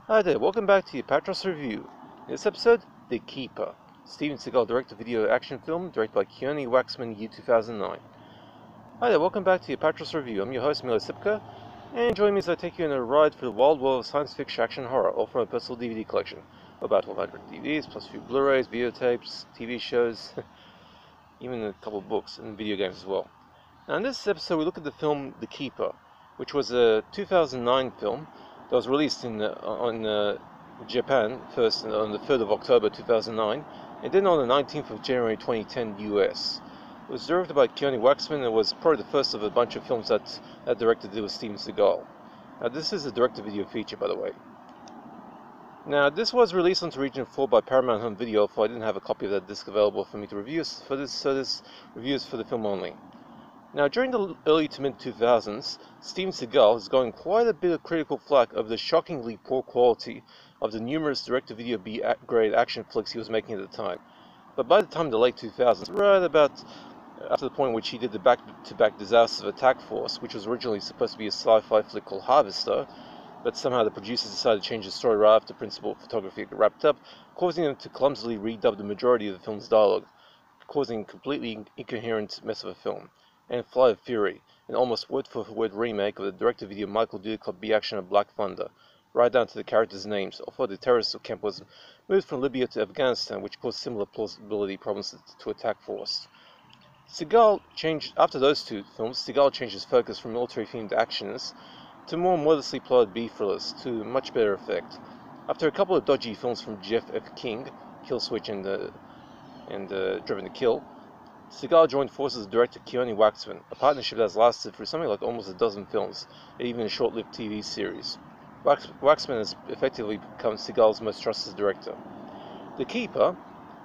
Hi there, welcome back to the Apatros review. In this episode, The Keeper, Steven Seagal direct-to-video action film directed by Keone Waxman, year 2009. Hi there, welcome back to the Apatros review. I'm your host, Milo Sipka, and join me as I take you on a ride through the wild world of science fiction action horror, all from a personal DVD collection. About 1,200 DVDs, plus a few Blu-rays, videotapes, TV shows, even a couple of books and video games as well. Now in this episode, we look at the film The Keeper, which was a 2009 film that was released in Japan first on the 3rd of October 2009, and then on the 19th of January 2010 US. It was directed by Keone Waxman and was probably the first of a bunch of films that director did with Steven Seagal. Now this is a direct-to-video feature, by the way. Now this was released onto Region 4 by Paramount Home Video, for I didn't have a copy of that disc available for me to review, so this review is for the film only. Now, during the early to mid-2000s, Steven Seagal has gotten quite a bit of critical flack over the shockingly poor quality of the numerous direct-to-video B-grade action flicks he was making at the time. But by the time of the late 2000s, right about after the point in which he did the back-to-back Disasters of Attack Force, which was originally supposed to be a sci-fi flick called Harvester, but somehow the producers decided to change the story right after principal photography got wrapped up, causing them to clumsily redub the majority of the film's dialogue, causing a completely incoherent mess of a film. And Fly of Fury, an almost word-for-word remake of the direct-to-video Michael Dudikoff B-action of Black Thunder, right down to the characters' names, although the terrorist camp was moved from Libya to Afghanistan, which caused similar plausibility problems to Attack Force. After those two films, Seagal changed his focus from military-themed actions to more modestly plotted B-thrillers, to much better effect. After a couple of dodgy films from Jeff F. King, Kill Switch and Driven to Kill, Seagal joined forces with director Keone Waxman, a partnership that has lasted for something like almost a dozen films, and even a short-lived TV series. Waxman has effectively become Seagal's most trusted director. The Keeper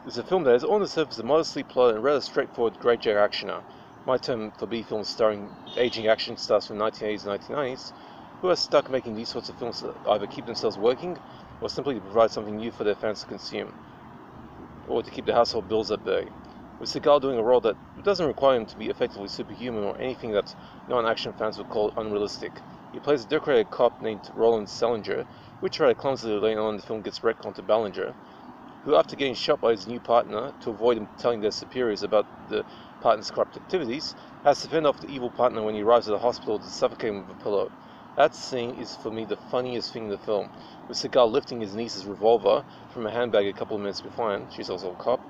is a film that is on the surface a modestly plotted and rather straightforward great-J actioner, my term for B-films starring aging action stars from 1980s and 1990s, who are stuck making these sorts of films that either keep themselves working, or simply to provide something new for their fans to consume, or to keep the household bills at bay. With Seagal doing a role that doesn't require him to be effectively superhuman or anything that non-action fans would call unrealistic. He plays a decorated cop named Roland Salinger, which rather clumsily later on in the film gets retconned to Ballinger, who after getting shot by his new partner, to avoid him telling their superiors about the partner's corrupt activities, has to fend off the evil partner when he arrives at the hospital to suffocate him with a pillow. That scene is for me the funniest thing in the film, with Seagal lifting his niece's revolver from a handbag a couple of minutes beforehand, she's also a cop,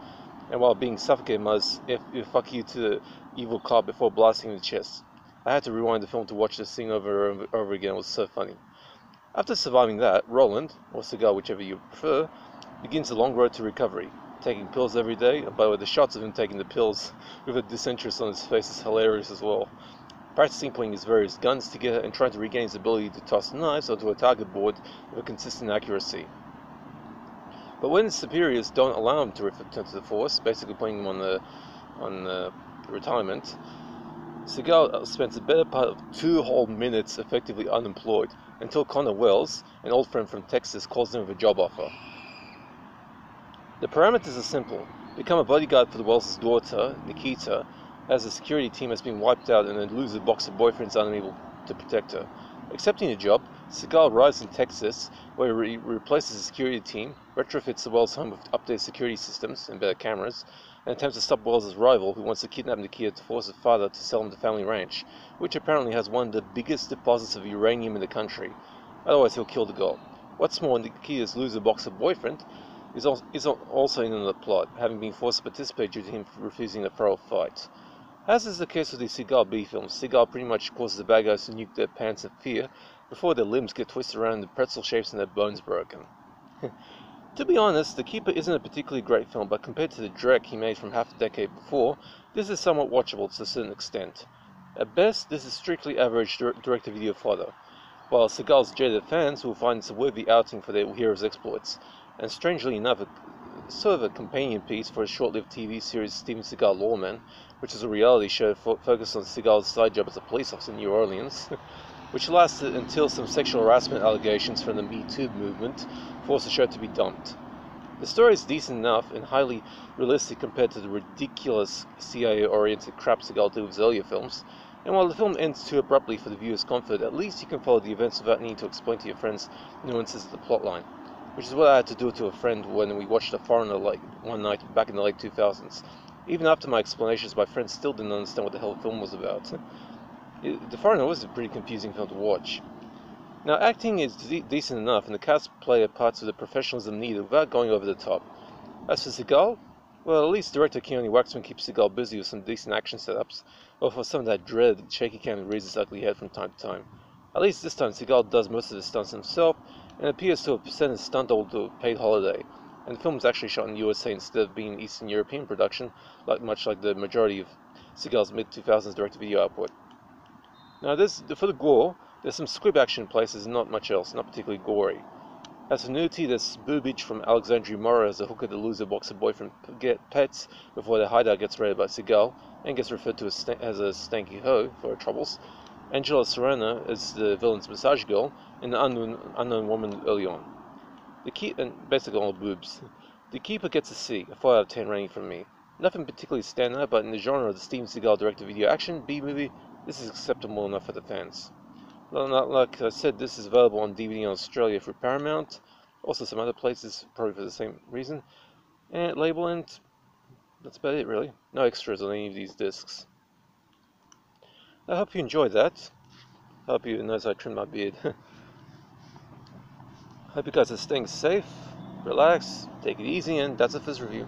and while being suffocated mutters, if fuck you to the evil cop before blasting him in the chest. I had to rewind the film to watch this scene over and over again. It was so funny. After surviving that, Roland, or Seagal, whichever you prefer, begins a long road to recovery, taking pills every day, and by the way, the shots of him taking the pills with a disinterest on his face is hilarious as well. Practicing putting his various guns together and trying to regain his ability to toss knives onto a target board with a consistent accuracy. But when his superiors don't allow him to return to the force, basically putting him on retirement, Seagal spends the better part of 2 whole minutes effectively unemployed, until Connor Wells, an old friend from Texas, calls him with a job offer. The parameters are simple. Become a bodyguard for the Wells' daughter, Nikita, as the security team has been wiped out and a loser boxer boyfriend's unable to protect her. Accepting the job, Seagal arrives in Texas, where he replaces the security team, retrofits the Wells home with updated security systems and better cameras, and attempts to stop Wells' rival, who wants to kidnap Nikita to force his father to sell him the family ranch, which apparently has one of the biggest deposits of uranium in the country. Otherwise, he'll kill the girl. What's more, Nikita's loser boxer boyfriend is also in on the plot, having been forced to participate due to him refusing to throw a fight. As is the case with the Seagal B-films, Seagal pretty much causes the bad guys to nuke their pants in fear before their limbs get twisted around into pretzel shapes and their bones broken. To be honest, The Keeper isn't a particularly great film, but compared to the Drek he made from half a decade before, this is somewhat watchable to a certain extent. At best, this is strictly average direct-to-video fodder, while Seagal's jaded fans will find this a worthy outing for their hero's exploits, and strangely enough, sort of a companion piece for a short-lived TV series Steven Seagal Lawman, which is a reality show focused on Seagal's side job as a police officer in New Orleans, which lasted until some sexual harassment allegations from the Me Too movement forced the show to be dumped. The story is decent enough and highly realistic compared to the ridiculous CIA-oriented crap Seagal did with his earlier films, And while the film ends too abruptly for the viewer's comfort, at least you can follow the events without needing to explain to your friends nuances of the plotline, which is what I had to do to a friend when we watched The Foreigner one night back in the late 2000s. Even after my explanations, my friend still didn't understand what the hell the film was about. The Foreigner was a pretty confusing film to watch. Now, acting is decent enough, and the cast play parts with the professionalism needed without going over the top. As for Seagal, well, at least director Keanu Waxman keeps Seagal busy with some decent action setups, or for some of that dread shaky cam that raises his ugly head from time to time. At least this time, Seagal does most of his stunts himself, and appears to have sent his stunt double to a paid holiday, and the film was actually shot in the USA instead of being an Eastern European production, much like the majority of Seagal's mid-2000s direct-to-video output. Now, for the gore, there's some squib action in places and not much else, not particularly gory. As for nudity, there's boobage from Alexandria Mora as a hooker the loser boxer boyfriend pets before their hideout gets raided by Seagal and gets referred to as a stanky hoe for her troubles. Angela Serrana as the villain's massage girl, and an unknown woman early on. And basically all boobs. The Keeper gets a C, a 4 out of 10 rating from me. Nothing particularly standout, but in the genre of the Steven Seagal direct-to-video action B-movie, this is acceptable enough for the fans. Like I said, this is available on DVD in Australia through Paramount, also some other places, probably for the same reason, and label, and that's about it really. No extras on any of these discs. I hope you enjoyed that. I hope you notice I trimmed my beard. Hope you guys are staying safe, relax, take it easy, and that's it for this review.